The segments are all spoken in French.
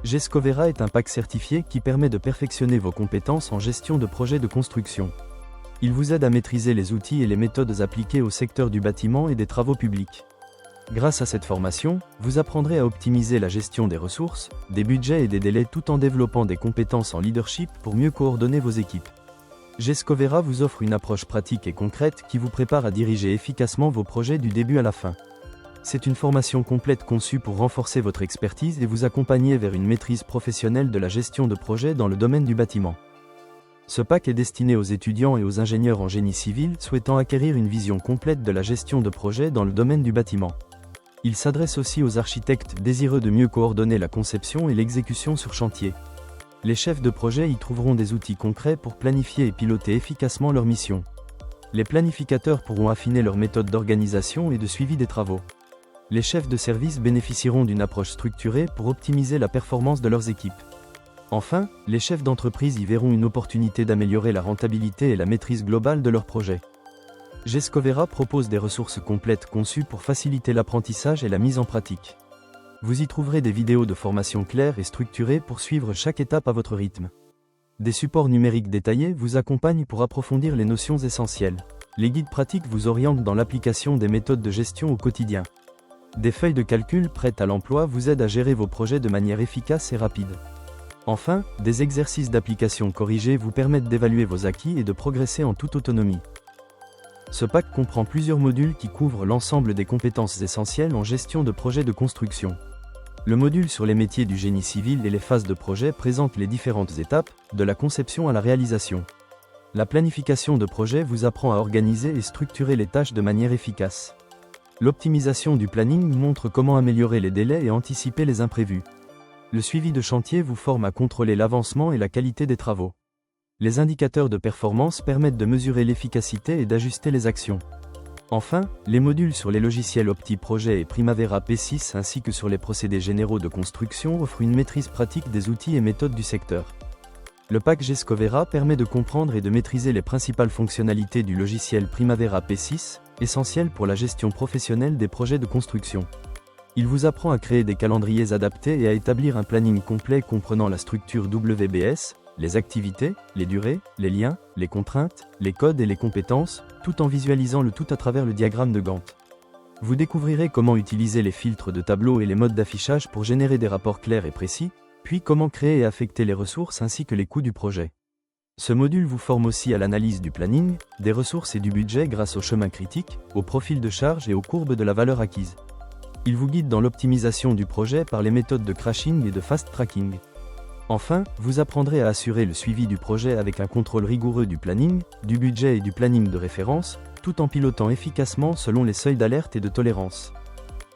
Gescovera est un pack certifié qui permet de perfectionner vos compétences en gestion de projets de construction. Il vous aide à maîtriser les outils et les méthodes appliquées au secteur du bâtiment et des travaux publics. Grâce à cette formation, vous apprendrez à optimiser la gestion des ressources, des budgets et des délais tout en développant des compétences en leadership pour mieux coordonner vos équipes. Gescovera vous offre une approche pratique et concrète qui vous prépare à diriger efficacement vos projets du début à la fin. C'est une formation complète conçue pour renforcer votre expertise et vous accompagner vers une maîtrise professionnelle de la gestion de projets dans le domaine du bâtiment. Ce pack est destiné aux étudiants et aux ingénieurs en génie civil souhaitant acquérir une vision complète de la gestion de projets dans le domaine du bâtiment. Il s'adresse aussi aux architectes désireux de mieux coordonner la conception et l'exécution sur chantier. Les chefs de projet y trouveront des outils concrets pour planifier et piloter efficacement leur mission. Les planificateurs pourront affiner leur méthode d'organisation et de suivi des travaux. Les chefs de service bénéficieront d'une approche structurée pour optimiser la performance de leurs équipes. Enfin, les chefs d'entreprise y verront une opportunité d'améliorer la rentabilité et la maîtrise globale de leurs projets. Gescovera propose des ressources complètes conçues pour faciliter l'apprentissage et la mise en pratique. Vous y trouverez des vidéos de formation claires et structurées pour suivre chaque étape à votre rythme. Des supports numériques détaillés vous accompagnent pour approfondir les notions essentielles. Les guides pratiques vous orientent dans l'application des méthodes de gestion au quotidien. Des feuilles de calcul prêtes à l'emploi vous aident à gérer vos projets de manière efficace et rapide. Enfin, des exercices d'application corrigés vous permettent d'évaluer vos acquis et de progresser en toute autonomie. Ce pack comprend plusieurs modules qui couvrent l'ensemble des compétences essentielles en gestion de projets de construction. Le module sur les métiers du génie civil et les phases de projet présente les différentes étapes, de la conception à la réalisation. La planification de projet vous apprend à organiser et structurer les tâches de manière efficace. L'optimisation du planning montre comment améliorer les délais et anticiper les imprévus. Le suivi de chantier vous forme à contrôler l'avancement et la qualité des travaux. Les indicateurs de performance permettent de mesurer l'efficacité et d'ajuster les actions. Enfin, les modules sur les logiciels OptiProjet et Primavera P6 ainsi que sur les procédés généraux de construction offrent une maîtrise pratique des outils et méthodes du secteur. Le pack Gescovera permet de comprendre et de maîtriser les principales fonctionnalités du logiciel Primavera P6, essentiel pour la gestion professionnelle des projets de construction. Il vous apprend à créer des calendriers adaptés et à établir un planning complet comprenant la structure WBS, les activités, les durées, les liens, les contraintes, les codes et les compétences, tout en visualisant le tout à travers le diagramme de Gantt. Vous découvrirez comment utiliser les filtres de tableau et les modes d'affichage pour générer des rapports clairs et précis, puis comment créer et affecter les ressources ainsi que les coûts du projet. Ce module vous forme aussi à l'analyse du planning, des ressources et du budget grâce au chemin critique, au profil de charge et aux courbes de la valeur acquise. Il vous guide dans l'optimisation du projet par les méthodes de crashing et de fast tracking. Enfin, vous apprendrez à assurer le suivi du projet avec un contrôle rigoureux du planning, du budget et du planning de référence, tout en pilotant efficacement selon les seuils d'alerte et de tolérance.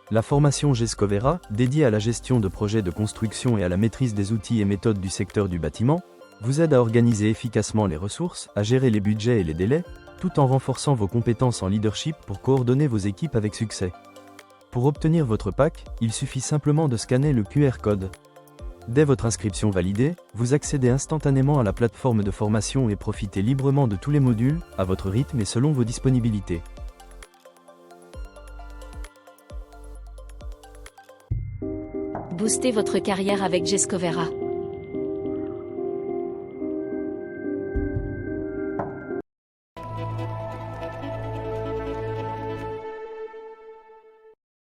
La formation Gescovera, dédiée à la gestion de projets de construction et à la maîtrise des outils et méthodes du secteur du bâtiment, vous aide à organiser efficacement les ressources, à gérer les budgets et les délais, tout en renforçant vos compétences en leadership pour coordonner vos équipes avec succès. Pour obtenir votre pack, il suffit simplement de scanner le QR code. Dès votre inscription validée, vous accédez instantanément à la plateforme de formation et profitez librement de tous les modules, à votre rythme et selon vos disponibilités. Boostez votre carrière avec Gescovera.